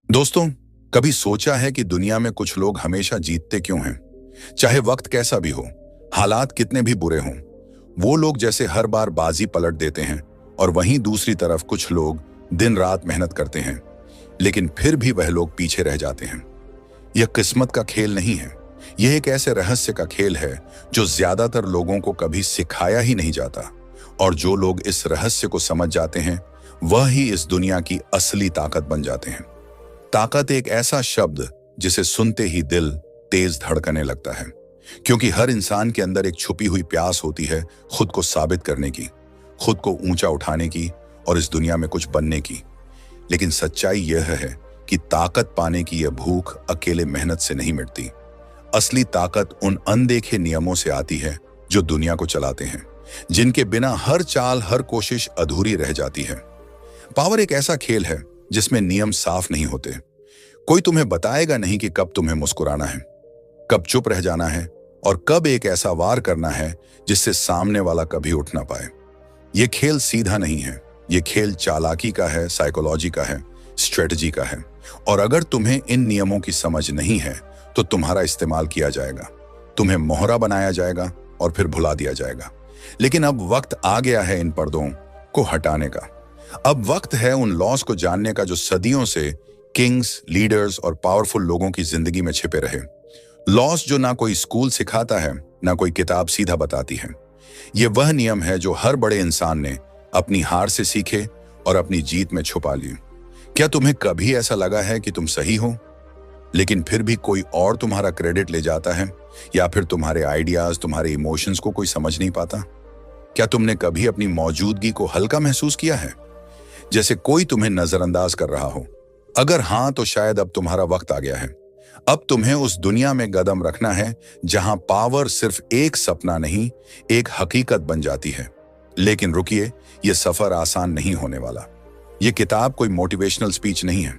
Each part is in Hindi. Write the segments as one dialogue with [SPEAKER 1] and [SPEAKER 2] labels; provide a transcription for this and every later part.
[SPEAKER 1] दोस्तों, कभी सोचा है कि दुनिया में कुछ लोग हमेशा जीतते क्यों हैं? चाहे वक्त कैसा भी हो, हालात कितने भी बुरे हों, वो लोग जैसे हर बार बाजी पलट देते हैं। और वहीं दूसरी तरफ कुछ लोग दिन रात मेहनत करते हैं, लेकिन फिर भी वह लोग पीछे रह जाते हैं। यह किस्मत का खेल नहीं है, यह एक ऐसे रहस्य का खेल है जो ज्यादातर लोगों को कभी सिखाया ही नहीं जाता। और जो लोग इस रहस्य को समझ जाते हैं, वह ही इस दुनिया की असली ताकत बन जाते हैं। ताकत एक ऐसा शब्द जिसे सुनते ही दिल तेज धड़कने लगता है, क्योंकि हर इंसान के अंदर एक छुपी हुई प्यास होती है खुद को साबित करने की, खुद को ऊंचा उठाने की और इस दुनिया में कुछ बनने की। लेकिन सच्चाई यह है कि ताकत पाने की यह भूख अकेले मेहनत से नहीं मिटती। असली ताकत उन अनदेखे नियमों से आती है जो दुनिया को चलाते हैं, जिनके बिना हर चाल हर कोशिश अधूरी रह जाती है। पावर एक ऐसा खेल है जिसमें नियम साफ नहीं होते। कोई तुम्हें बताएगा नहीं कि कब तुम्हें मुस्कुराना है, कब चुप रह जाना है और कब एक ऐसा वार करना है जिससे सामने वाला कभी उठ ना पाए। यह खेल सीधा नहीं है, यह खेल चालाकी का है, साइकोलॉजी का है, स्ट्रेटजी का है। और अगर तुम्हें इन नियमों की समझ नहीं है तो तुम्हारा इस्तेमाल किया जाएगा, तुम्हें मोहरा बनाया जाएगा और फिर भुला दिया जाएगा। लेकिन अब वक्त आ गया है इन पर्दों को हटाने का। अब वक्त है उन लॉस को जानने का जो सदियों से किंग्स, लीडर्स और पावरफुल लोगों की जिंदगी में छिपे रहे। लॉस जो ना कोई स्कूल सिखाता है, ना कोई किताब सीधा बताती है। यह वह नियम है जो हर बड़े इंसान ने अपनी हार से सीखे और अपनी जीत में छुपा लिए। क्या तुम्हें कभी ऐसा लगा है कि तुम सही हो, लेकिन फिर भी कोई और तुम्हारा क्रेडिट ले जाता है? या फिर तुम्हारे आइडियाज, तुम्हारे इमोशंस को कोई समझ नहीं पाता? क्या तुमने कभी अपनी मौजूदगी को हल्का महसूस किया है, जैसे कोई तुम्हें नजरअंदाज कर रहा हो? अगर हाँ, तो शायद अब तुम्हारा वक्त आ गया है। अब तुम्हें उस दुनिया में कदम रखना है जहां पावर सिर्फ एक सपना नहीं, एक हकीकत बन जाती है। लेकिन रुकिए, यह सफर आसान नहीं होने वाला। यह किताब कोई मोटिवेशनल स्पीच नहीं है।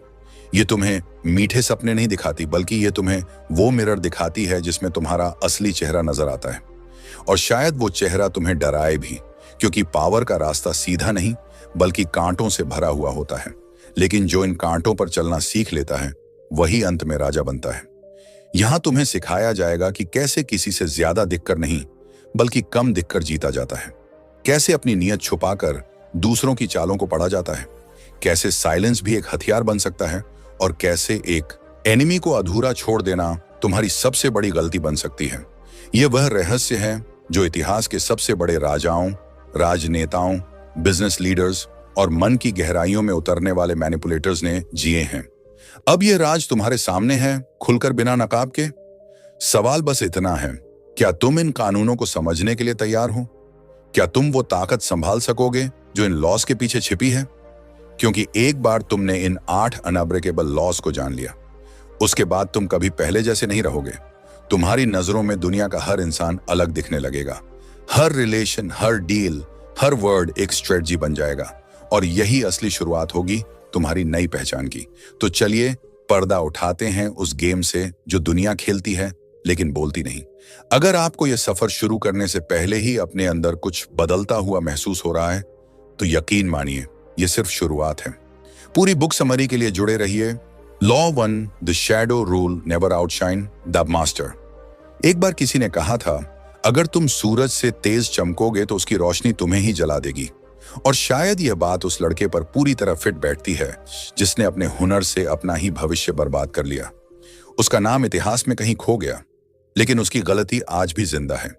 [SPEAKER 1] यह तुम्हें मीठे सपने नहीं दिखाती, बल्कि यह तुम्हें वो मिरर दिखाती है जिसमें तुम्हारा असली चेहरा नजर आता है। और शायद वो चेहरा तुम्हें डराए भी, क्योंकि पावर का रास्ता सीधा नहीं बल्कि कांटों से भरा हुआ होता है। लेकिन जो इन कांटों पर चलना सीख लेता है, वही अंत में राजा बनता है। यहां तुम्हें सिखाया जाएगा कि कैसे किसी से ज्यादा दिखकर नहीं, बल्कि कम दिखकर जीता जाता है। कैसे अपनी नीयत छुपाकर दूसरों की चालों को पढ़ा जाता है। कैसे साइलेंस भी एक हथियार बन सकता है और कैसे एक एनिमी को अधूरा छोड़ देना तुम्हारी सबसे बड़ी गलती बन सकती है। यह वह रहस्य है जो इतिहास के सबसे बड़े राजाओं, राजनेताओं, बिजनेस लीडर्स और मन की गहराइयों में उतरने वाले मैनिपुलेटर्स ने जिए हैं। अब यह राज तुम्हारे सामने है, खुलकर बिना नकाब के। सवाल बस इतना है, क्या तुम इन कानूनों को समझने के लिए तैयार हो? क्या तुम वो ताकत संभाल सकोगे जो इन लॉस के पीछे छिपी है? क्योंकि एक बार तुमने इन 8 अनब्रेकेबल लॉस को जान लिया, उसके बाद तुम कभी पहले जैसे नहीं रहोगे। तुम्हारी नजरों में दुनिया का हर इंसान अलग दिखने लगेगा। हर रिलेशन, हर डील, हर वर्ड एक स्ट्रेटजी बन जाएगा। और यही असली शुरुआत होगी तुम्हारी नई पहचान की। तो चलिए पर्दा उठाते हैं उस गेम से जो दुनिया खेलती है लेकिन बोलती नहीं। अगर आपको यह सफर शुरू करने से पहले ही अपने अंदर कुछ बदलता हुआ महसूस हो रहा है, तो यकीन मानिए यह सिर्फ शुरुआत है। पूरी बुक समरी के लिए जुड़े रहिए। Law 1, the shadow rule never outshine the master. एक बार किसी ने कहा था, अगर तुम सूरज से तेज चमकोगे तो उसकी रोशनी तुम्हें ही जला देगी। और शायद यह बात उस लड़के पर पूरी तरह फिट बैठती है जिसने अपने हुनर से अपना ही भविष्य बर्बाद कर लिया। उसका नाम इतिहास में कहीं खो गया, लेकिन उसकी गलती आज भी जिंदा है।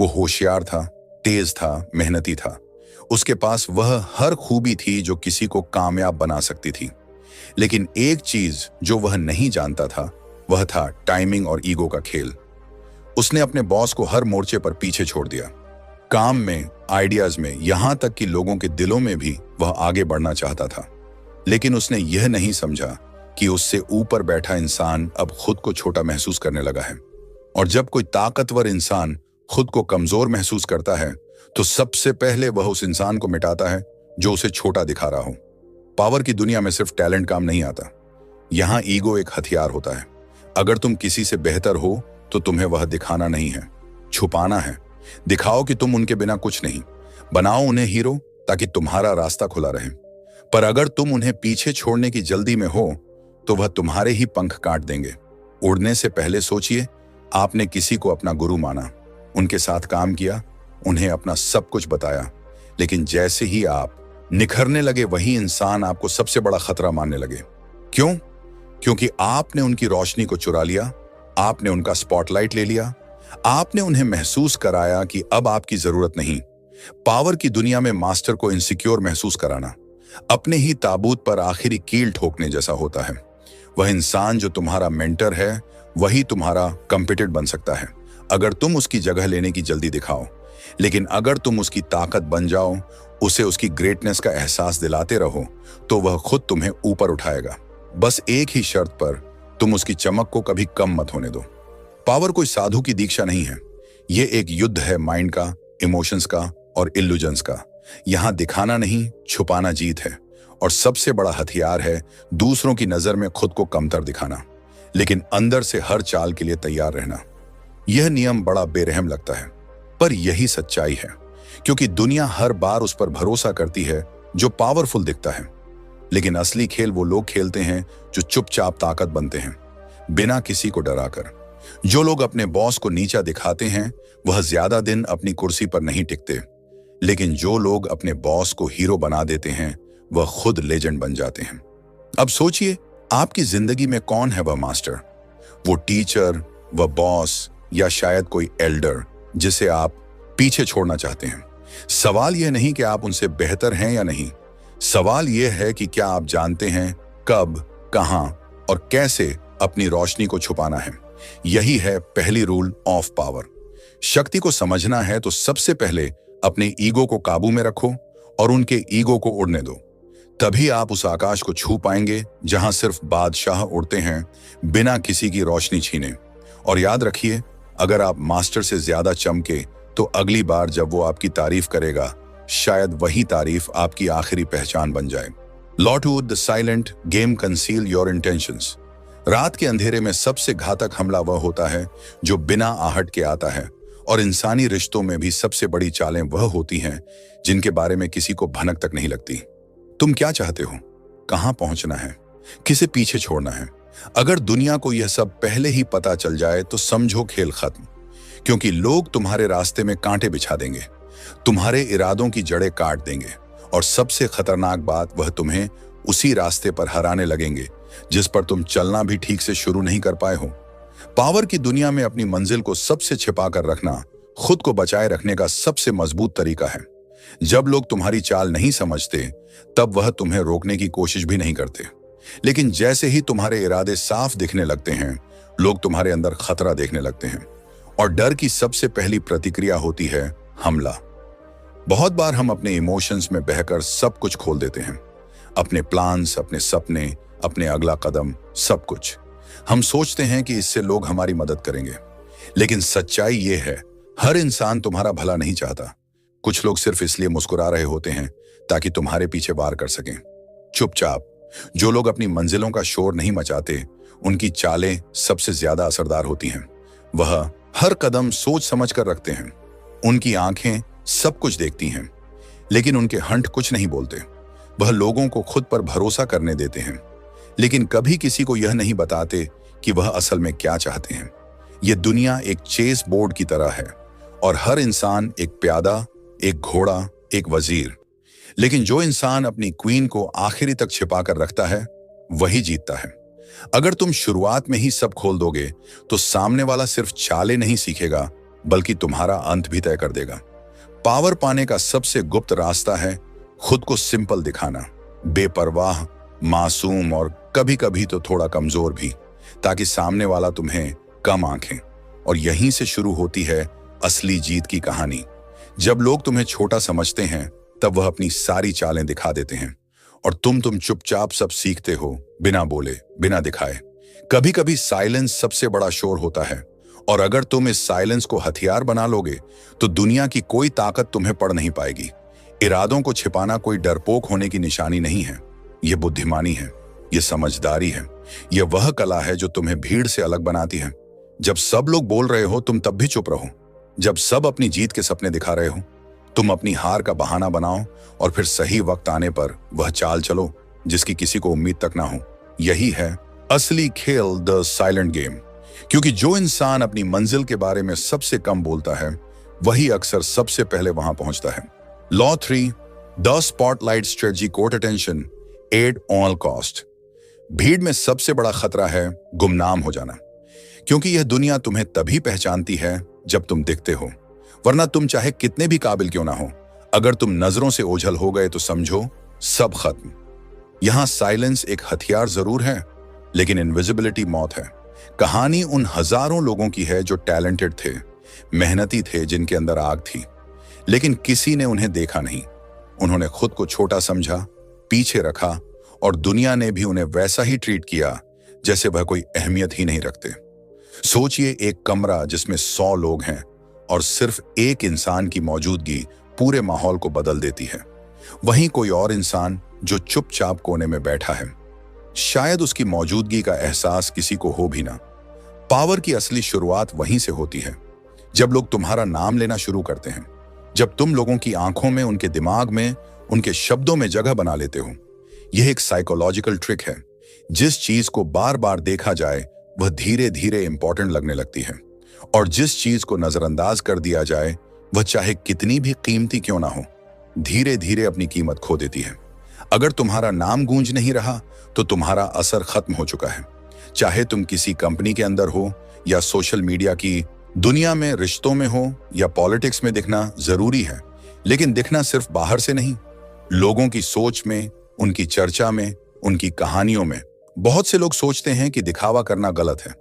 [SPEAKER 1] वो होशियार था, तेज था, मेहनती था। उसके पास वह हर खूबी थी जो किसी को कामयाब बना सकती थी। लेकिन एक चीज जो वह नहीं जानता था, वह था टाइमिंग और ईगो का खेल। उसने अपने बॉस को हर मोर्चे पर पीछे छोड़ दिया। काम में, आइडियाज में, यहां तक कि लोगों के दिलों में भी वह आगे बढ़ना चाहता था। लेकिन उसने यह नहीं समझा कि उससे ऊपर बैठा इंसान अब खुद को छोटा महसूस करने लगा है। और जब कोई ताकतवर इंसान खुद को कमजोर महसूस करता है, तो सबसे पहले वह उस इंसान को मिटाता है जो उसे छोटा दिखा रहा हो। पावर की दुनिया में सिर्फ टैलेंट काम नहीं आता, यहां ईगो एक हथियार होता है। अगर तुम किसी से बेहतर हो तो तुम्हें वह दिखाना नहीं है, छुपाना है। दिखाओ कि तुम उनके बिना कुछ नहीं, बनाओ उन्हें हीरो ताकि तुम्हारा रास्ता खुला रहे। पर अगर तुम उन्हें पीछे छोड़ने की जल्दी में हो तो वह तुम्हारे ही पंख काट देंगे। उड़ने से पहले सोचिए, आपने किसी को अपना गुरु माना, उनके साथ काम किया, उन्हें अपना सब कुछ बताया, लेकिन जैसे ही आप निखरने लगे वही इंसान आपको सबसे बड़ा खतरा मानने लगे। क्यों? क्योंकि आपने उनकी रोशनी को चुरा लिया, आपने उनका स्पॉटलाइट ले लिया, आपने उन्हें महसूस कराया कि अब आपकी जरूरत नहीं। पावर की दुनिया में मास्टर को इनसिक्योर महसूस कराना अपने ही ताबूत पर आखिरी कील ठोकने जैसा होता है। वह इंसान जो तुम्हारा मेंटर है वही तुम्हारा कंपिटेंट बन सकता है अगर तुम उसकी जगह लेने की जल्दी दिखाओ, लेकिन अगर तुम उसकी ताकत बन जाओ, उसे उसकी ग्रेटनेस का एहसास दिलाते रहो, तो वह खुद तुम्हें ऊपर उठाएगा। बस एक ही शर्त पर, तुम उसकी चमक को कभी कम मत होने दो। पावर कोई साधु की दीक्षा नहीं है, ये एक युद्ध है माइंड का, इमोशंस का और इल्यूजन्स का। यहां दिखाना नहीं, छुपाना जीत है, और सबसे बड़ा हथियार है दूसरों की नजर में खुद को कमतर दिखाना, लेकिन अंदर से हर चाल के लिए तैयार रहना। यह नियम बड़ा बेरहम लगता है, पर यही सच्चाई है, क्योंकि दुनिया हर बार उस पर भरोसा करती है जो पावरफुल दिखता है, लेकिन असली खेल वो लोग खेलते हैं जो चुपचाप ताकत बनते हैं, बिना किसी को डराकर। जो लोग अपने बॉस को नीचा दिखाते हैं वह ज्यादा दिन अपनी कुर्सी पर नहीं टिकते, लेकिन जो लोग अपने बॉस को हीरो बना देते हैं वह खुद लेजेंड बन जाते हैं। अब सोचिए, आपकी जिंदगी में कौन है वह मास्टर, वो टीचर, वह बॉस, या शायद कोई एल्डर जिसे आप पीछे छोड़ना चाहते हैं। सवाल यह नहीं कि आप उनसे बेहतर हैं या नहीं, सवाल यह है कि क्या आप जानते हैं कब, कहां और कैसे अपनी रोशनी को छुपाना है। यही है पहली रूल ऑफ पावर। शक्ति को समझना है तो सबसे पहले अपने ईगो को काबू में रखो और उनके ईगो को उड़ने दो। तभी आप उस आकाश को छू पाएंगे जहां सिर्फ बादशाह उड़ते हैं, बिना किसी की रोशनी छीने। और याद रखिए, अगर आप मास्टर से ज्यादा चमके तो अगली बार जब वो आपकी तारीफ करेगा, शायद वही तारीफ आपकी आखिरी पहचान बन जाए। लॉटवुड the silent game conceal your intentions. रात के अंधेरे में सबसे घातक हमला वह होता है जो बिना आहट के आता है, और इंसानी रिश्तों में भी सबसे बड़ी चालें वह होती हैं जिनके बारे में किसी को भनक तक नहीं लगती। तुम क्या चाहते हो, कहां पहुंचना है, किसे पीछे छोड़ना है? अगर दुनिया को यह सब पहले ही पता चल जाए तो समझो खेल खत्म, क्योंकि लोग तुम्हारे रास्ते में कांटे बिछा देंगे, तुम्हारे इरादों की जड़ें काट देंगे, और सबसे खतरनाक बात, वह तुम्हें उसी रास्ते पर हराने लगेंगे जिस पर तुम चलना भी ठीक से शुरू नहीं कर पाए हो। पावर की दुनिया में अपनी मंजिल को सबसे छिपा कर रखना खुद को बचाए रखने का सबसे मजबूत तरीका है। जब लोग तुम्हारी चाल नहीं समझते तब वह तुम्हें रोकने की कोशिश भी नहीं करते, लेकिन जैसे ही तुम्हारे इरादे साफ दिखने लगते हैं, लोग तुम्हारे अंदर खतरा देखने लगते हैं, और डर की सबसे पहली प्रतिक्रिया होती है हमला। बहुत बार हम अपने इमोशंस में बहकर सब कुछ खोल देते हैं, अपने प्लान्स, अपने सपने, अपने अगला कदम, सब कुछ। हम सोचते हैं कि इससे लोग हमारी मदद करेंगे, लेकिन सच्चाई ये है, हर इंसान तुम्हारा भला नहीं चाहता। कुछ लोग सिर्फ इसलिए मुस्कुरा रहे होते हैं ताकि तुम्हारे पीछे वार कर सकें। चुपचाप जो लोग अपनी मंजिलों का शोर नहीं मचाते, उनकी चालें सबसे ज्यादा असरदार होती हैं। वह हर कदम सोच समझ कर रखते हैं, उनकी आंखें सब कुछ देखती हैं, लेकिन उनके हंट कुछ नहीं बोलते। वह लोगों को खुद पर भरोसा करने देते हैं, लेकिन कभी किसी को यह नहीं बताते कि वह असल में क्या चाहते हैं। यह दुनिया एक चेस बोर्ड की तरह है, और हर इंसान एक प्यादा, एक घोड़ा, एक वजीर, लेकिन जो इंसान अपनी क्वीन को आखिरी तक छिपा कर रखता है वही जीतता है। अगर तुम शुरुआत में ही सब खोल दोगे तो सामने वाला सिर्फ चालें नहीं सीखेगा, बल्कि तुम्हारा अंत भी तय कर देगा। पावर पाने का सबसे गुप्त रास्ता है खुद को सिंपल दिखाना, बेपरवाह, मासूम और कभी कभी तो थोड़ा कमजोर भी, ताकि सामने वाला तुम्हें कम आंखें। और यहीं से शुरू होती है असली जीत की कहानी। जब लोग तुम्हें छोटा समझते हैं तब वह अपनी सारी चालें दिखा देते हैं, और तुम चुपचाप सब सीखते हो, बिना बोले, बिना दिखाए। कभी कभी साइलेंस सबसे बड़ा शोर होता है, और अगर तुम इस साइलेंस को हथियार बना लोगे तो दुनिया की कोई ताकत तुम्हें पड़ नहीं पाएगी। इरादों को छिपाना कोई डरपोक होने की निशानी नहीं है, यह बुद्धिमानी है, यह समझदारी है, यह वह कला है जो तुम्हें भीड़ से अलग बनाती है। जब सब लोग बोल रहे हो तुम तब भी चुप रहो, जब सब अपनी जीत के सपने दिखा रहे हो तुम अपनी हार का बहाना बनाओ, और फिर सही वक्त आने पर वह चाल चलो जिसकी किसी को उम्मीद तक ना हो। यही है असली खेल द साइलेंट गेम, क्योंकि जो इंसान अपनी मंजिल के बारे में सबसे कम बोलता है वही अक्सर सबसे पहले वहां पहुंचता है। Law 3, the spotlight strategy court attention at all cost. भीड़ में सबसे बड़ा खतरा है गुमनाम हो जाना, क्योंकि यह दुनिया तुम्हें तभी पहचानती है जब तुम दिखते हो, वरना तुम चाहे कितने भी काबिल क्यों ना हो, अगर तुम नजरों से ओझल हो गए तो समझो सब खत्म। यहां साइलेंस एक हथियार जरूर है, लेकिन इनविजिबिलिटी मौत है। कहानी उन हजारों लोगों की है जो टैलेंटेड थे, मेहनती थे, जिनके अंदर आग थी, लेकिन किसी ने उन्हें देखा नहीं। उन्होंने खुद को छोटा समझा, पीछे रखा, और दुनिया ने भी उन्हें वैसा ही ट्रीट किया जैसे वह कोई अहमियत ही नहीं रखते। सोचिए, एक कमरा जिसमें 100 लोग हैं और सिर्फ एक इंसान की मौजूदगी पूरे माहौल को बदल देती है। वहीं कोई और इंसान जो चुपचाप कोने में बैठा है, शायद उसकी मौजूदगी का एहसास किसी को हो भी ना। पावर की असली शुरुआत वहीं से होती है, जब लोग तुम्हारा नाम लेना शुरू करते हैं, जब तुम लोगों की आंखों में, उनके दिमाग में, उनके शब्दों में जगह बना लेते हो। यह एक साइकोलॉजिकल ट्रिक है। जिस चीज को बार बार देखा जाए वह धीरे धीरे इंपॉर्टेंट लगने लगती है, और जिस चीज को नजरअंदाज कर दिया जाए वह चाहे कितनी भी कीमती क्यों ना हो, धीरे धीरे अपनी कीमत खो देती है। अगर तुम्हारा नाम गूंज नहीं रहा तो तुम्हारा असर खत्म हो चुका है। चाहे तुम किसी कंपनी के अंदर हो या सोशल मीडिया की दुनिया में, रिश्तों में हो या पॉलिटिक्स में, दिखना जरूरी है, लेकिन दिखना सिर्फ बाहर से नहीं, लोगों की सोच में, उनकी चर्चा में, उनकी कहानियों में। बहुत से लोग सोचते हैं कि दिखावा करना गलत है,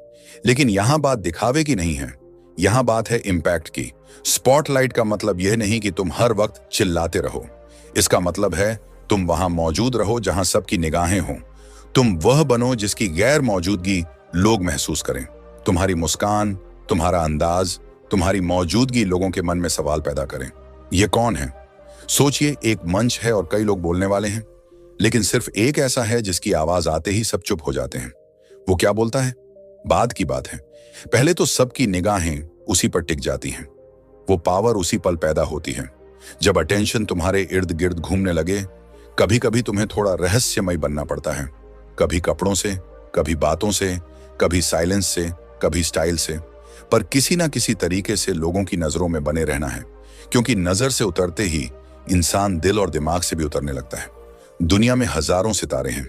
[SPEAKER 1] लेकिन यहां बात दिखावे की नहीं है, यहां बात है इम्पैक्ट की। स्पॉटलाइट का मतलब यह नहीं कि तुम हर वक्त चिल्लाते रहो, इसका मतलब है तुम वहां मौजूद रहो जहां सबकी निगाहें हों। तुम वह बनो जिसकी गैर मौजूदगी लोग महसूस करें। तुम्हारी मुस्कान, तुम्हारा अंदाज, तुम्हारी मौजूदगी लोगों के मन में सवाल पैदा करें, यह कौन है? सोचिए, एक मंच है और कई लोग बोलने वाले हैं, लेकिन सिर्फ एक ऐसा है जिसकी आवाज आते ही सब चुप हो जाते हैं। वो क्या बोलता है? बात की बात है। पहले तो सबकी निगाहें उसी पर टिक जाती हैं। वो पावर उसी पल पैदा होती है जब अटेंशन तुम्हारे इर्द गिर्द घूमने लगे। कभी कभी तुम्हें थोड़ा रहस्यमय बनना पड़ता है, कभी कपड़ों से, कभी बातों से, कभी साइलेंस से, कभी स्टाइल से, पर किसी ना किसी तरीके से लोगों की नजरों में बने रहना है, क्योंकि नजर से उतरते ही इंसान दिल और दिमाग से भी उतरने लगता है। दुनिया में हजारों सितारे हैं,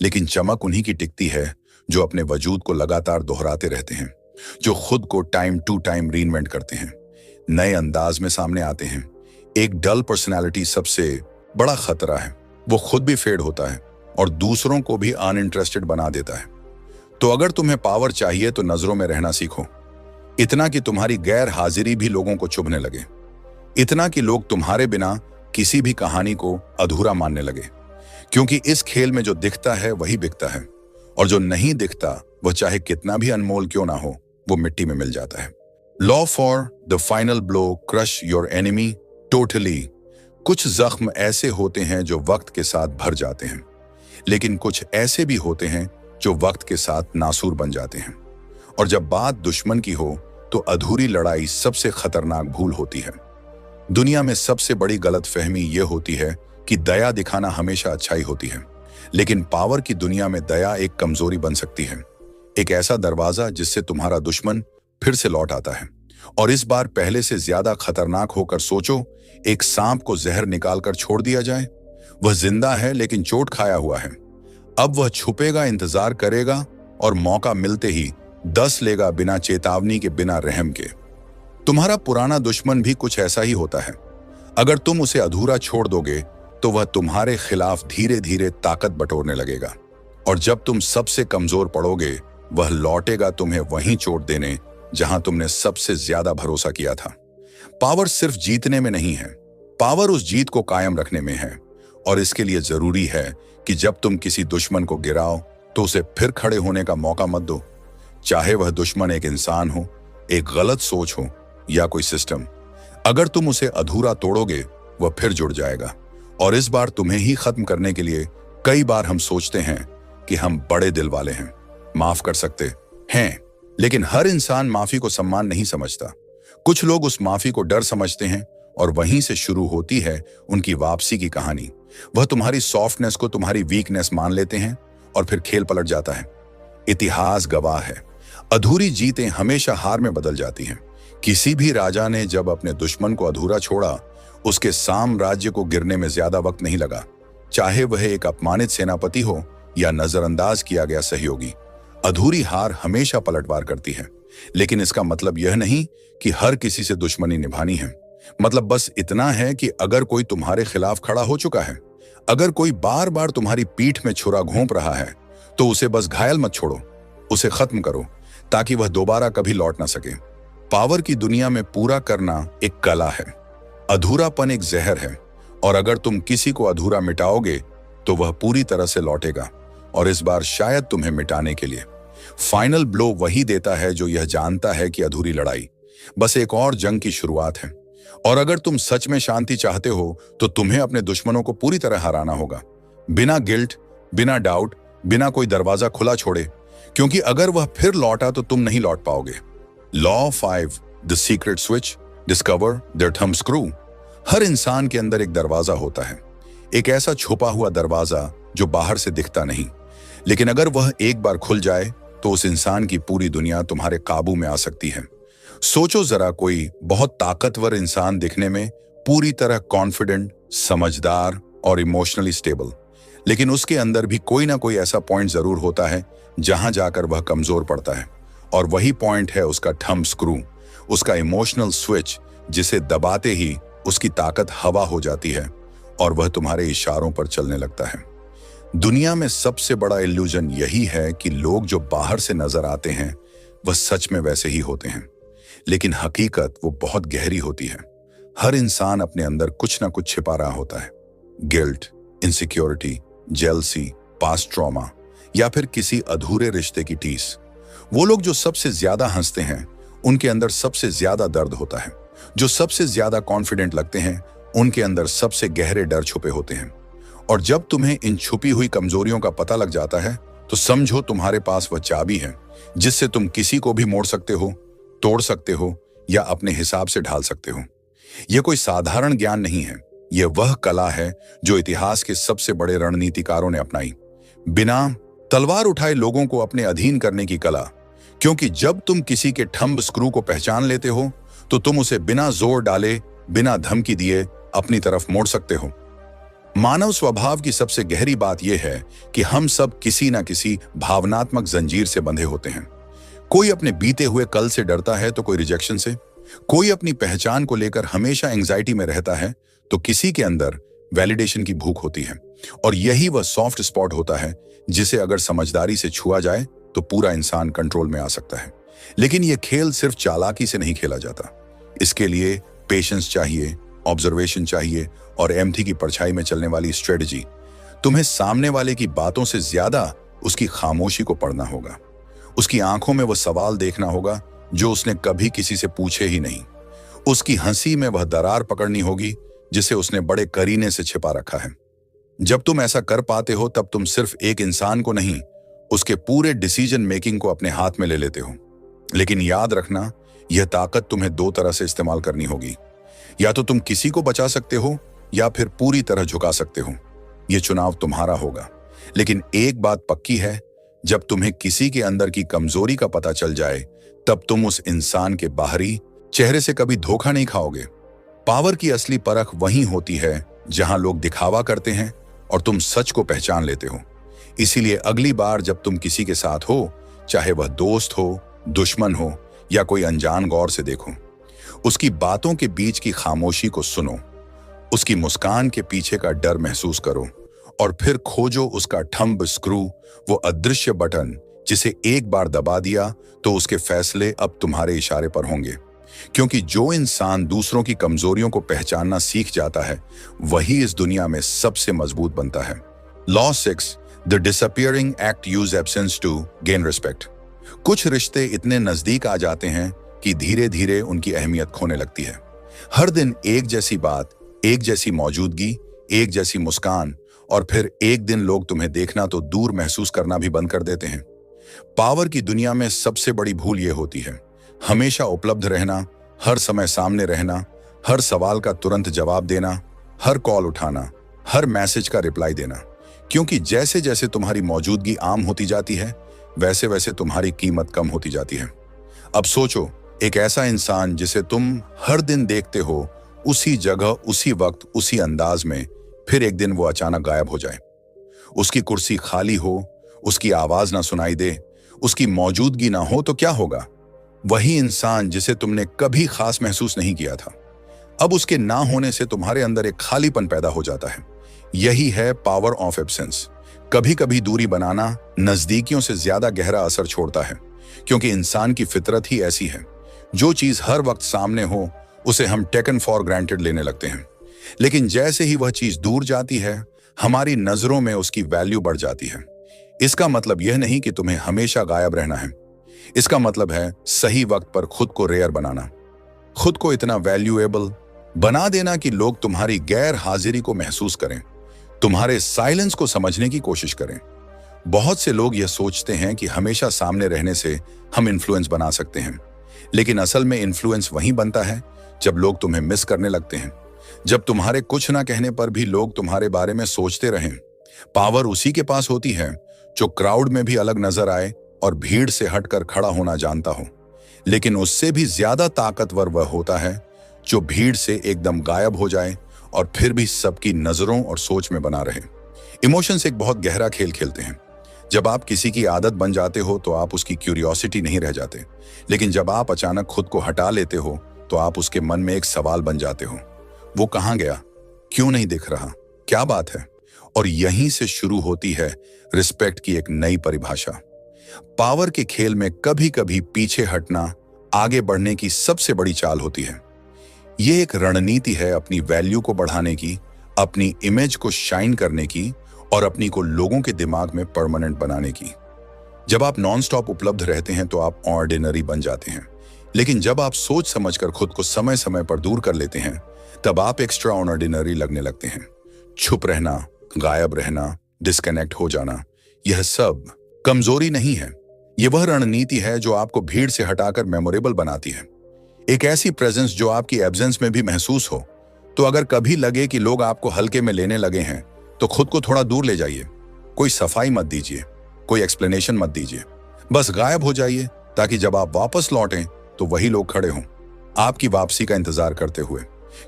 [SPEAKER 1] लेकिन चमक उन्हीं की टिकती है जो अपने वजूद को लगातार दोहराते रहते हैं, जो खुद को टाइम टू टाइम रीइन्वेंट करते हैं, नए अंदाज में सामने आते हैं। एक डल पर्सनालिटी सबसे बड़ा खतरा है। वो खुद भी फेड होता है और दूसरों को भी अनइंटरेस्टेड बना देता है। तो अगर तुम्हें पावर चाहिए तो नजरों में रहना सीखो, इतना कि तुम्हारी गैर हाजिरी भी लोगों को चुभने लगे, इतना कि लोग तुम्हारे बिना किसी भी कहानी को अधूरा मानने लगे। क्योंकि इस खेल में जो दिखता है वही बिकता है, और जो नहीं दिखता वह चाहे कितना भी अनमोल क्यों ना हो, वो मिट्टी में मिल जाता है। Law for the final blow crush your enemy totally. कुछ जख्म ऐसे होते हैं जो वक्त के साथ भर जाते हैं, लेकिन कुछ ऐसे भी होते हैं जो वक्त के साथ नासूर बन जाते हैं। और जब बात दुश्मन की हो तो अधूरी लड़ाई सबसे खतरनाक भूल होती है। दुनिया में सबसे बड़ी गलतफहमी यह होती है कि दया दिखाना हमेशा अच्छाई होती है, लेकिन पावर की दुनिया में दया एक कमजोरी बन सकती है, एक ऐसा दरवाजा जिससे तुम्हारा दुश्मन फिर से लौट आता है। और इस बार पहले से ज्यादा खतरनाक होकर सोचो, एक सांप को जहर निकालकर छोड़ दिया जाए। वह जिंदा है लेकिन चोट खाया हुआ है। अब वह छुपेगा, इंतजार करेगा और मौका मिलते ही दस लेगा, बिना चेतावनी के, बिना रहम के। तुम्हारा पुराना दुश्मन भी कुछ ऐसा ही होता है। अगर तुम उसे अधूरा छोड़ दोगे तो वह तुम्हारे खिलाफ धीरे धीरे ताकत बटोरने लगेगा, और जब तुम सबसे कमजोर पड़ोगे वह लौटेगा तुम्हें वहीं चोट देने जहां तुमने सबसे ज्यादा भरोसा किया था। पावर सिर्फ जीतने में नहीं है, पावर उस जीत को कायम रखने में है। और इसके लिए जरूरी है कि जब तुम किसी दुश्मन को गिराओ तो उसे फिर खड़े होने का मौका मत दो, चाहे वह दुश्मन एक इंसान हो, एक गलत सोच हो या कोई सिस्टम। अगर तुम उसे अधूरा तोड़ोगे वह फिर जुड़ जाएगा। और इस बार तुम्हें ही खत्म करने के लिए कई बार हम सोचते हैं कि हम बड़े दिल वाले हैं, माफ कर सकते हैं, लेकिन हर इंसान माफी को सम्मान नहीं समझता। कुछ लोग उस माफी को डर समझते हैं, और वहीं से शुरू होती है उनकी वापसी की कहानी। वह तुम्हारी सॉफ्टनेस को तुम्हारी वीकनेस मान लेते हैं और फिर खेल पलट जाता है। इतिहास गवाह है, अधूरी जीतें हमेशा हार में बदल जाती हैं। किसी भी राजा ने जब अपने दुश्मन को अधूरा छोड़ा, उसके साम्राज्य को गिरने में ज्यादा वक्त नहीं लगा, चाहे वह एक अपमानित सेनापति हो या नजरअंदाज किया गया सहयोगी। अधूरी हार हमेशा पलटवार करती है, लेकिन इसका मतलब यह नहीं कि हर किसी से दुश्मनी निभानी है। मतलब बस इतना है कि अगर कोई तुम्हारे खिलाफ खड़ा हो चुका है, अगर कोई बार बार तुम्हारी पीठ में छुरा घोंप रहा है, तो उसे बस घायल मत छोड़ो, उसे खत्म करो, ताकि वह दोबारा कभी लौट ना सके। पावर की दुनिया में पूरा करना एक कला है, अधूरापन एक जहर है, और अगर तुम किसी को अधूरा मिटाओगे तो वह पूरी तरह से लौटेगा, और इस बार शायद तुम्हें मिटाने के लिए फाइनल ब्लो वही देता है जो यह जानता है कि अधूरी लड़ाई बस एक और जंग की शुरुआत है। और अगर तुम सच में शांति चाहते हो तो तुम्हें अपने दुश्मनों को पूरी तरह हराना होगा, बिना गिल्ट, बिना डाउट, बिना कोई दरवाजा खुला छोड़े, क्योंकि अगर वह फिर लौटा तो तुम नहीं लौट पाओगे। Law 5, the secret switch, discover their thumb screw. हर इंसान के अंदर एक दरवाजा होता है, एक ऐसा छुपा हुआ दरवाजा जो बाहर से दिखता नहीं, लेकिन अगर वह एक बार खुल जाए तो उस इंसान की पूरी दुनिया तुम्हारे काबू में आ सकती है। सोचो जरा, कोई बहुत ताकतवर इंसान दिखने में पूरी तरह कॉन्फिडेंट, समझदार और इमोशनली स्टेबल, लेकिन उसके अंदर भी कोई ना कोई ऐसा पॉइंट जरूर होता है जहां जाकर वह कमजोर पड़ता है, और वही पॉइंट है उसका थंब स्क्रू, उसका इमोशनल स्विच, जिसे दबाते ही उसकी ताकत हवा हो जाती है और वह तुम्हारे इशारों पर चलने लगता है। दुनिया में सबसे बड़ा इल्यूजन यही है कि लोग जो बाहर से नजर आते हैं वह सच में वैसे ही होते हैं, लेकिन हकीकत वो बहुत गहरी होती है। हर इंसान अपने अंदर कुछ ना कुछ छिपा रहा होता है, guilt, insecurity, jealousy, past trauma, या फिर किसी अधूरे रिश्ते की टीस। वो लोग जो सबसे ज्यादा हंसते हैं उनके अंदर सबसे ज्यादा दर्द होता है, जो सबसे ज्यादा कॉन्फिडेंट लगते हैं उनके अंदर सबसे गहरे डर छुपे होते हैं। और जब तुम्हें इन छुपी हुई कमजोरियों का पता लग जाता है तो समझो तुम्हारे पास वह चाबी है जिससे तुम किसी को भी मोड़ सकते हो, तोड़ सकते हो या अपने हिसाब से ढाल सकते हो। यह कोई साधारण ज्ञान नहीं है, यह वह कला है जो इतिहास के सबसे बड़े रणनीतिकारों ने अपनाई, बिना तलवार उठाए लोगों को अपने अधीन करने की कला। क्योंकि जब तुम किसी के थंब स्क्रू को पहचान लेते हो तो तुम उसे बिना जोर डाले, बिना धमकी दिए अपनी तरफ मोड़ सकते हो। मानव स्वभाव की सबसे गहरी बात यह है कि हम सब किसी ना किसी भावनात्मक जंजीर से बंधे होते हैं। कोई अपने बीते हुए कल से डरता है तो कोई रिजेक्शन से, कोई अपनी पहचान को लेकर हमेशा एंग्जाइटी में रहता है, तो किसी के अंदर वैलिडेशन की भूख होती है। और यही वह सॉफ्ट स्पॉट होता है जिसे अगर समझदारी से छुआ जाए तो पूरा इंसान कंट्रोल में आ सकता है। लेकिन यह खेल सिर्फ चालाकी से नहीं खेला जाता, इसके लिए पेशेंस चाहिए, ऑब्जर्वेशन चाहिए और एम्पैथी की परछाई में चलने वाली स्ट्रेटजी। तुम्हें सामने वाले की बातों से ज्यादा उसकी खामोशी को पढ़ना होगा, उसकी आंखों में वह सवाल देखना होगा जो उसने कभी किसी से पूछे ही नहीं, उसकी हंसी में वह दरार पकड़नी होगी जिसे उसने बड़े करीने से छिपा रखा है। जब तुम ऐसा कर पाते हो तब तुम सिर्फ एक इंसान को नहीं, उसके पूरे डिसीजन मेकिंग को अपने हाथ में ले लेते हो। लेकिन याद रखना, यह ताकत तुम्हें दो तरह से इस्तेमाल करनी होगी, या तो तुम किसी को बचा सकते हो या फिर पूरी तरह झुका सकते हो। यह चुनाव तुम्हारा होगा। लेकिन एक बात पक्की है, जब तुम्हें किसी के अंदर की कमजोरी का पता चल जाए तब तुम उस इंसान के बाहरी चेहरे से कभी धोखा नहीं खाओगे। पावर की असली परख वहीं होती है जहां लोग दिखावा करते हैं और तुम सच को पहचान लेते हो। इसीलिए अगली बार जब तुम किसी के साथ हो, चाहे वह दोस्त हो, दुश्मन हो या कोई अनजान, गौर से देखो। उसकी बातों के बीच की खामोशी को सुनो, उसकी मुस्कान के पीछे का डर महसूस करो और फिर खोजो उसका थंब स्क्रू, वो अदृश्य बटन जिसे एक बार दबा दिया तो उसके फैसले अब तुम्हारे इशारे पर होंगे। क्योंकि जो इंसान दूसरों की कमजोरियों को पहचानना सीख जाता है वही इस दुनिया में सबसे मजबूत बनता है। Law 6, the disappearing act, use absence to gain respect. कुछ रिश्ते इतने नजदीक आ जाते हैं कि धीरे धीरे उनकी अहमियत खोने लगती है। हर दिन एक जैसी बात, एक जैसी मौजूदगी, एक जैसी मुस्कान, और फिर एक दिन लोग तुम्हें देखना तो दूर महसूस करना भी बंद कर देते हैं। पावर की दुनिया में सबसे बड़ी भूल यह होती है हमेशा उपलब्ध रहना, हर समय सामने रहना, हर सवाल का तुरंत जवाब देना, हर कॉल उठाना, हर मैसेज का रिप्लाई देना। क्योंकि जैसे जैसे तुम्हारी मौजूदगी आम होती जाती है वैसे वैसे तुम्हारी कीमत कम होती जाती है। अब सोचो, एक ऐसा इंसान जिसे तुम हर दिन देखते हो, उसी जगह, उसी वक्त, उसी अंदाज में, फिर एक दिन वो अचानक गायब हो जाए। उसकी कुर्सी खाली हो, उसकी आवाज ना सुनाई दे, उसकी मौजूदगी ना हो, तो क्या होगा? वही इंसान जिसे तुमने कभी खास महसूस नहीं किया था, अब उसके ना होने से तुम्हारे अंदर एक खालीपन पैदा हो जाता है। यही है पावर ऑफ एब्सेंस। कभी कभी दूरी बनाना नजदीकियों से ज्यादा गहरा असर छोड़ता है, क्योंकि इंसान की फितरत ही ऐसी है। जो चीज हर वक्त सामने हो, उसे हम टेकन फॉर ग्रांटेड लेने लगते हैं, लेकिन जैसे ही वह चीज दूर जाती है, हमारी नजरों में उसकी वैल्यू बढ़ जाती है। इसका मतलब यह नहीं कि तुम्हें हमेशा गायब रहना है। इसका मतलब है सही वक्त पर खुद को रेयर बनाना, खुद को इतना वैल्यूएबल बना देना कि लोग तुम्हारी गैर हाजिरी को महसूस करें, तुम्हारे साइलेंस को समझने की कोशिश करें। बहुत से लोग यह सोचते हैं कि हमेशा सामने रहने से हम इन्फ्लुएंस बना सकते हैं, लेकिन असल में इन्फ्लुएंस वहीं बनता है जब लोग तुम्हें मिस करने लगते हैं, जब तुम्हारे कुछ ना कहने पर भी लोग तुम्हारे बारे में सोचते रहें। पावर उसी के पास होती है जो क्राउड में भी अलग नजर आए और भीड़ से हटकर खड़ा होना जानता हो, लेकिन उससे भी ज्यादा ताकतवर वह होता है जो भीड़ से एकदम गायब हो जाए और फिर भी सबकी नजरों और सोच में बना रहे। इमोशंस एक बहुत गहरा खेल खेलते हैं। जब आप किसी की आदत बन जाते हो तो आप उसकी क्यूरियोसिटी नहीं रह जाते, लेकिन जब आप अचानक खुद को हटा लेते हो तो आप उसके मन में एक सवाल बन जाते हो, वो कहाँ गया, क्यों नहीं दिख रहा, क्या बात है? और यहीं से शुरू होती है रिस्पेक्ट की एक नई परिभाषा। पावर के खेल में कभी कभी पीछे हटना आगे बढ़ने की सबसे बड़ी चाल होती है। यह एक रणनीति है अपनी वैल्यू को बढ़ाने की, अपनी इमेज को शाइन करने की और अपनी को लोगों के दिमाग में परमानेंट बनाने की। जब आप नॉन स्टॉप उपलब्ध रहते हैं तो आप ऑर्डिनरी बन जाते हैं, लेकिन जब आप सोच समझकर खुद को समय समय पर दूर कर लेते हैं, तब आप एक्स्ट्रा ऑर्डिनरी लगने लगते हैं। छुप रहना, गायब रहना, डिस्कनेक्ट हो जाना, यह सब कमजोरी नहीं है। यह वह रणनीति है जो आपको भीड़ से हटाकर मेमोरेबल बनाती है। एक ऐसी प्रेजेंस जो आपकी एब्सेंस में भी महसूस हो। तो अगर कभी लगे कि लोग आपको हल्के में लेने लगे हैं, तो खुद को थोड़ा दूर ले जाइए। कोई सफाई मत दीजिए, कोई एक्सप्लेनेशन मत दीजिए, बस गायब हो जाइए, ताकि जब आप वापस लौटें तो वही लोग खड़े हों आपकी वापसी का इंतजार करते हुए।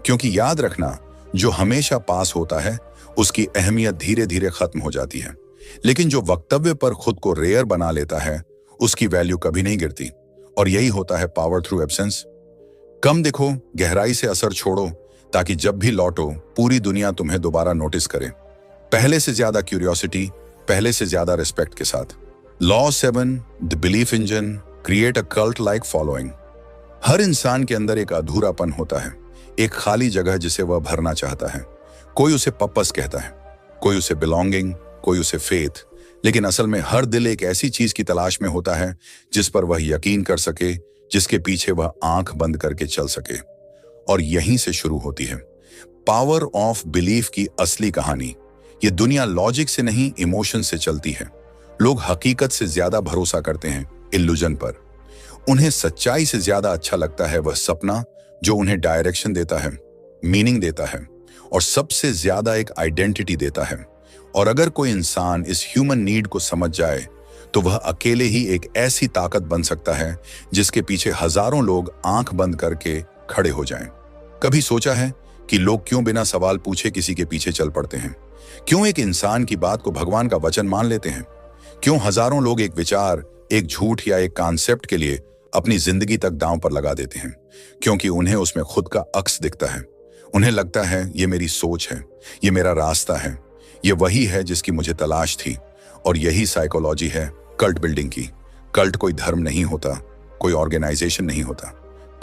[SPEAKER 1] क्योंकि याद रखना, जो हमेशा पास होता है उसकी अहमियत धीरे धीरे खत्म हो जाती है, लेकिन जो वक्तव्य पर खुद को रेयर बना लेता है उसकी वैल्यू कभी नहीं गिरती। और यही होता है पावर थ्रू एब्सेंस। कम दिखो, गहराई से असर छोड़ो, ताकि जब भी लौटो पूरी दुनिया तुम्हें दोबारा नोटिस करे, पहले से ज्यादा क्यूरियोसिटी, पहले से ज्यादा रिस्पेक्ट के साथ। Law 7, the belief engine, create a cult like following. हर इंसान के अंदर एक अधूरापन होता है, एक खाली जगह जिसे वह भरना चाहता है। कोई उसे पर्पस कहता है, कोई उसे बिलोंगिंग, कोई उसे फेथ, लेकिन असल में हर दिल एक ऐसी चीज की तलाश में होता है जिस पर वह यकीन कर सके, जिसके पीछे वह आंख बंद करके चल सके। और यहीं से शुरू होती है पावर ऑफ बिलीफ की असली कहानी। ये दुनिया लॉजिक से नहीं, इमोशन से चलती है। लोग हकीकत से ज्यादा भरोसा करते हैं इल्यूजन पर। उन्हें सच्चाई से ज्यादा अच्छा लगता है वह सपना जो उन्हें डायरेक्शन देता है, मीनिंग देता है और सबसे ज्यादा एक आइडेंटिटी देता है। और अगर कोई इंसान इस ह्यूमन नीड को समझ जाए तो वह अकेले ही एक ऐसी ताकत बन सकता है जिसके पीछे हजारों लोग आंख बंद करके खड़े हो जाएं। कभी सोचा है कि लोग क्यों बिना सवाल पूछे किसी के पीछे चल पड़ते हैं? क्यों एक इंसान की बात को भगवान का वचन मान लेते हैं? क्यों हजारों लोग एक विचार, एक झूठ या एक कॉन्सेप्ट के लिए अपनी जिंदगी तक दांव पर लगा देते हैं? क्योंकि उन्हें उसमें खुद का अक्स दिखता है। उन्हें लगता है ये मेरी सोच है, ये मेरा रास्ता है, ये वही है जिसकी मुझे तलाश थी। और यही साइकोलॉजी है कल्ट बिल्डिंग की। कल्ट कोई धर्म नहीं होता, कोई ऑर्गेनाइजेशन नहीं होता।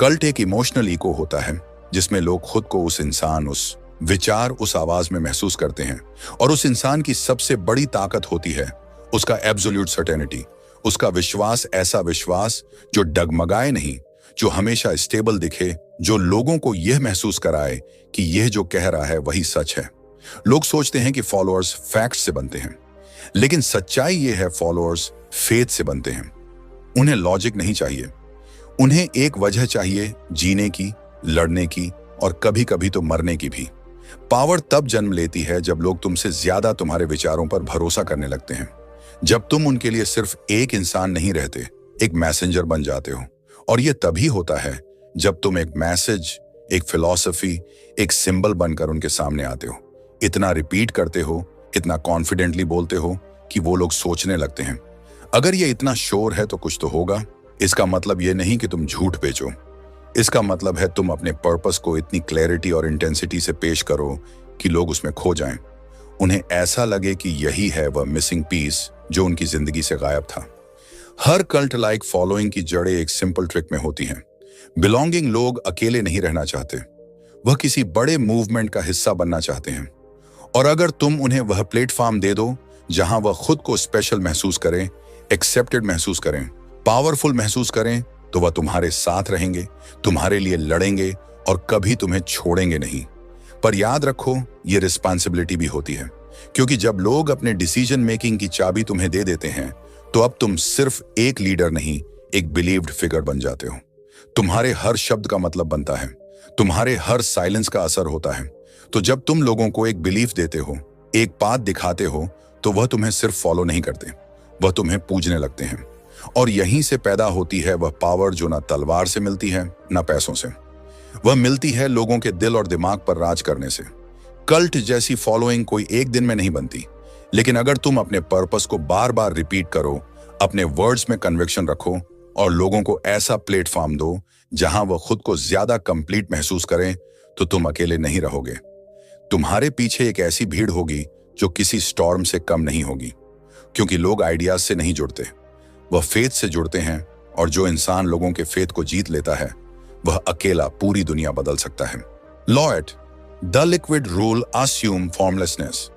[SPEAKER 1] कल्ट एक इमोशनल इको होता है जिसमें लोग खुद को उस इंसान, उस विचार, उस आवाज में महसूस करते हैं। और उस इंसान की सबसे बड़ी ताकत होती है उसका एब्सोल्यूट सर्टेनिटी, उसका विश्वास, ऐसा विश्वास जो डगमगाए नहीं, जो हमेशा स्टेबल दिखे, जो लोगों को यह महसूस कराए कि यह जो कह रहा है वही सच है। लोग सोचते हैं कि फॉलोअर्स फैक्ट से बनते हैं, लेकिन सच्चाई यह है फॉलोअर्स फेथ से बनते हैं। उन्हें लॉजिक नहीं चाहिए, उन्हें एक वजह चाहिए जीने की, लड़ने की और कभी कभी तो मरने की भी। पावर तब जन्म लेती है जब लोग तुमसे ज्यादा तुम्हारे विचारों पर भरोसा करने लगते हैं, जब तुम उनके लिए सिर्फ एक इंसान नहीं रहते, एक मैसेंजर बन जाते हो। और यह तभी होता है जब तुम एक मैसेज, एक फिलॉसफी, एक सिंबल बनकर उनके सामने आते हो। इतना रिपीट करते हो, इतना कॉन्फिडेंटली बोलते हो कि वो लोग सोचने लगते हैं, अगर ये इतना श्योर है तो कुछ तो होगा। इसका मतलब ये नहीं कि तुम झूठ बेचो, इसका मतलब है तुम अपने पर्पस को इतनी क्लैरिटी और इंटेंसिटी से पेश करो कि लोग उसमें खो जाएं। उन्हें ऐसा लगे कि यही है वह मिसिंग पीस जो उनकी जिंदगी से गायब था। हर कल्ट लाइक फॉलोइंग की जड़ें एक सिंपल ट्रिक में होती हैं। बिलोंगिंग लोग अकेले नहीं रहना चाहते, वह किसी बड़े मूवमेंट का हिस्सा बनना चाहते हैं। और अगर तुम उन्हें वह प्लेटफॉर्म दे दो जहां वह खुद को स्पेशल महसूस करें, एक्सेप्टेड महसूस करें, पावरफुल महसूस करें, तो वह तुम्हारे साथ रहेंगे, तुम्हारे लिए लड़ेंगे और कभी तुम्हें छोड़ेंगे नहीं। पर याद रखो, ये रिस्पॉन्सिबिलिटी भी होती है, क्योंकि जब लोग अपने डिसीजन मेकिंग की चाबी तुम्हें दे देते हैं तो अब तुम सिर्फ एक लीडर नहीं, एक बिलीव्ड फिगर बन जाते हो। तुम्हारे हर शब्द का मतलब बनता है, तुम्हारे हर साइलेंस का असर होता है। तो जब तुम लोगों को एक बिलीफ देते हो, एक पाथ दिखाते हो, तो वह तुम्हें सिर्फ फॉलो नहीं करते, वह तुम्हें पूजने लगते हैं। और यहीं से पैदा होती है वह पावर जो ना तलवार से मिलती है, ना पैसों से। वह मिलती है लोगों के दिल और दिमाग पर राज करने से। कल्ट जैसी फॉलोइंग कोई एक दिन में नहीं बनती, लेकिन अगर तुम अपने पर्पस को बार बार रिपीट करो, अपने वर्ड्स में कन्विक्शन रखो और लोगों को ऐसा प्लेटफॉर्म दो जहां वह खुद को ज्यादा कंप्लीट महसूस करें, तो तुम अकेले नहीं रहोगे। तुम्हारे पीछे एक ऐसी भीड़ होगी जो किसी स्टॉर्म से कम नहीं होगी, क्योंकि लोग आइडियाज से नहीं जुड़ते, वह फेथ से जुड़ते हैं। और जो इंसान लोगों के फेथ को जीत लेता है, वह अकेला पूरी दुनिया बदल सकता है। Law at the liquid rule assume formlessness.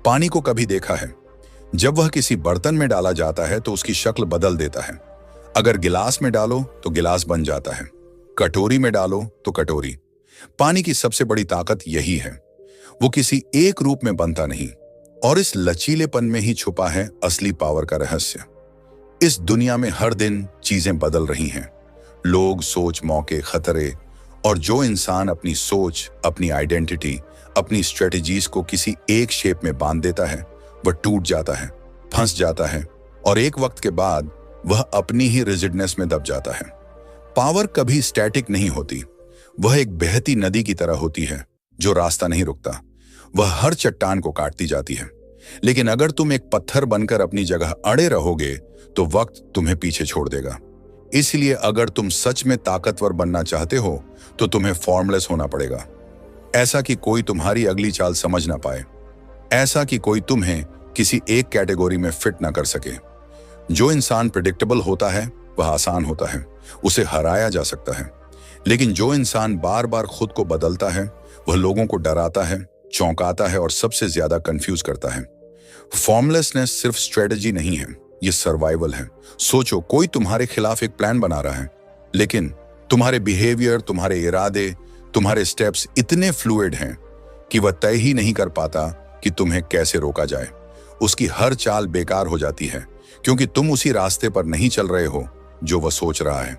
[SPEAKER 1] पानी को कभी देखा है? जब वह किसी बर्तन में डाला जाता है तो उसकी शक्ल बदल देता है। अगर गिलास में डालो तो गिलास बन जाता है, कटोरी में डालो तो कटोरी। पानी की सबसे बड़ी ताकत यही है, वो किसी एक रूप में बनता नहीं। और इस लचीलेपन में ही छुपा है असली पावर का रहस्य। इस दुनिया में हर दिन चीजें बदल रही हैं, लोग, सोच, मौके, खतरे। और जो इंसान अपनी सोच, अपनी आइडेंटिटी, अपनी स्ट्रेटजीज को किसी एक शेप में बांध देता है, वह टूट जाता है, फंस जाता है और एक वक्त के बाद वह अपनी ही रिजिडनेस में दब जाता है। पावर कभी स्टैटिक नहीं होती, वह एक बहती नदी की तरह होती है जो रास्ता नहीं रुकता। वह हर चट्टान को काटती जाती है। लेकिन अगर तुम एक पत्थर बनकर अपनी जगह अड़े रहोगे तो वक्त तुम्हें पीछे छोड़ देगा। इसलिए अगर तुम सच में ताकतवर बनना चाहते हो तो तुम्हें फॉर्मलेस होना पड़ेगा, ऐसा कि कोई तुम्हारी अगली चाल समझ ना पाए, ऐसा कि कोई तुम्हें किसी एक कैटेगरी में फिट ना कर सके। जो इंसान प्रेडिक्टेबल होता है वह आसान होता है, उसे हराया जा सकता है। लेकिन जो इंसान बार बार खुद को बदलता है, वह लोगों को डराता है, चौंकाता है और सबसे ज्यादा कंफ्यूज करता है। फॉर्मलेसनेस सिर्फ स्ट्रेटजी नहीं है, ये सर्वाइवल है। सोचो, कोई तुम्हारे खिलाफ एक प्लान बना रहा है, लेकिन तुम्हारे बिहेवियर, तुम्हारे इरादे, तुम्हारे स्टेप्स इतने फ्लूइड हैं कि वह तय ही नहीं कर पाता कि तुम्हें कैसे रोका जाए। उसकी हर चाल बेकार हो जाती है, क्योंकि तुम उसी रास्ते पर नहीं चल रहे हो जो वह सोच रहा है।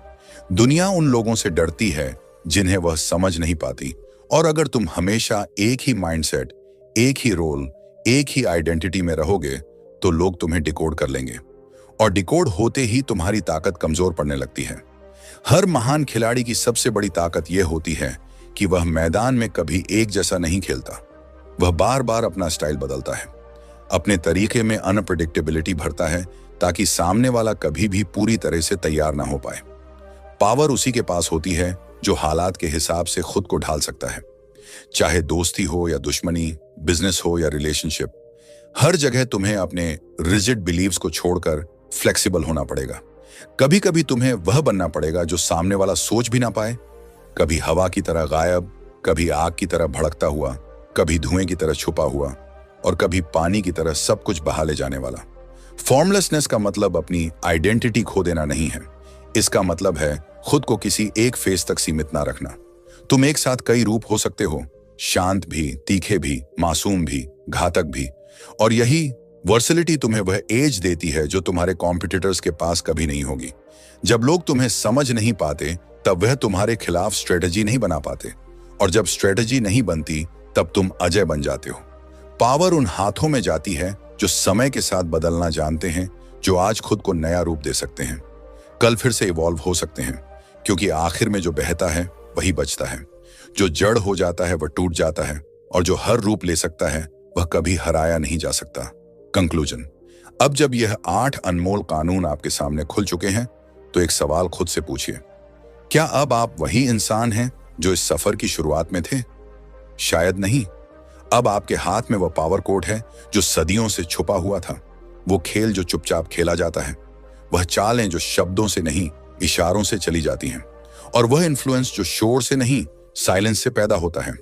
[SPEAKER 1] दुनिया उन लोगों से डरती है जिन्हें वह समझ नहीं पाती। और अगर तुम हमेशा एक ही माइंडसेट, एक ही रोल, एक ही आइडेंटिटी में रहोगे तो लोग तुम्हें डिकोड कर लेंगे। और डिकोड होते ही तुम्हारी ताकत कमजोर पड़ने लगती है। हर महान खिलाड़ी की सबसे बड़ी ताकत यह होती है कि वह मैदान में कभी एक जैसा नहीं खेलता। वह बार बार अपना स्टाइल बदलता है, अपने तरीके में अनप्रेडिक्टेबिलिटी भरता है, ताकि सामने वाला कभी भी पूरी तरह से तैयार ना हो पाए। पावर उसी के पास होती है जो हालात के हिसाब से खुद को ढाल सकता है। चाहे दोस्ती हो या दुश्मनी, बिजनेस हो या रिलेशनशिप, हर जगह तुम्हें अपने रिजिड बिलीव्स को छोड़कर फ्लेक्सिबल होना पड़ेगा। कभी कभी तुम्हें वह बनना पड़ेगा जो सामने वाला सोच भी ना पाए। कभी हवा की तरह गायब, कभी आग की तरह भड़कता हुआ, कभी धुएं की तरह छुपा हुआ और कभी पानी की तरह सब कुछ बहा ले जाने वाला। फॉर्मलेसनेस का मतलब अपनी आइडेंटिटी खो देना नहीं है। इसका मतलब है खुद को किसी एक फेस तक सीमित ना रखना। तुम एक साथ कई रूप हो सकते हो, शांत भी, तीखे भी, मासूम भी, घातक भी। और यही वर्सलिटी तुम्हें वह एज देती है जो तुम्हारे कॉम्पिटिटर्स के पास कभी नहीं होगी। जब लोग तुम्हें समझ नहीं पाते तब वह तुम्हारे खिलाफ स्ट्रेटजी नहीं बना पाते, और जब स्ट्रेटजी नहीं बनती तब तुम अजय बन जाते हो। पावर उन हाथों में जाती है जो समय के साथ बदलना जानते हैं, जो आज खुद को नया रूप दे सकते हैं, कल फिर से इवॉल्व हो सकते हैं, क्योंकि आखिर में जो बहता है वही बचता है। जो जड़ हो जाता है वह टूट जाता है, और जो हर रूप ले सकता है वह कभी हराया नहीं जा सकता। कंक्लूजन। अब जब यह 8 अनमोल कानून आपके सामने खुल चुके हैं, तो एक सवाल खुद से पूछिए, क्या अब आप वही इंसान हैं जो इस सफर की शुरुआत में थे? शायद नहीं। अब आपके हाथ में वह पावर कोड है जो सदियों से छुपा हुआ था, वो खेल जो चुपचाप खेला जाता है, वह चालें जो शब्दों से नहीं इशारों से चली जाती हैं, और वह इन्फ्लुएंस जो शोर से नहीं साइलेंस से पैदा होता है।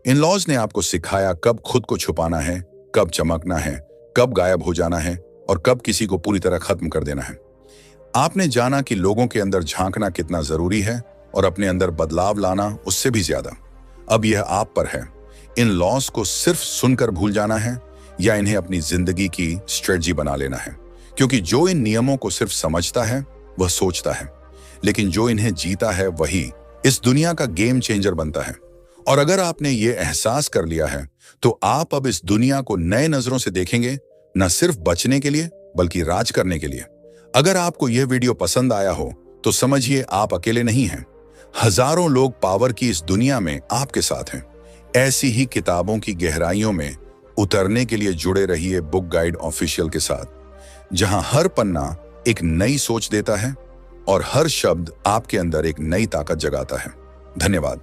[SPEAKER 1] इन लॉज ने आपको सिखाया कब खुद को छुपाना है, कब चमकना है, कब गायब हो जाना है, और कब किसी को पूरी तरह खत्म कर देना है। आपने जाना कि लोगों के अंदर झांकना कितना जरूरी है और अपने अंदर बदलाव लाना उससे भी ज्यादा। अब यह आप पर है, इन लॉज को सिर्फ सुनकर भूल जाना है या इन्हें अपनी जिंदगी की स्ट्रेटजी बना लेना है। क्योंकि जो इन नियमों को सिर्फ समझता है वह सोचता है, लेकिन जो इन्हें जीता है वही इस दुनिया का गेम चेंजर बनता है। और अगर आपने ये एहसास कर लिया है, तो आप अब इस दुनिया को नए नजरों से देखेंगे, न सिर्फ बचने के लिए बल्कि राज करने के लिए। अगर आपको यह वीडियो पसंद आया हो तो समझिए आप अकेले नहीं हैं। हजारों लोग पावर की इस दुनिया में आपके साथ हैं। ऐसी ही किताबों की गहराइयों में उतरने के लिए जुड़े रहिए बुक गाइड ऑफिशियल के साथ, जहां हर पन्ना एक नई सोच देता है और हर शब्द आपके अंदर एक नई ताकत जगाता है। धन्यवाद।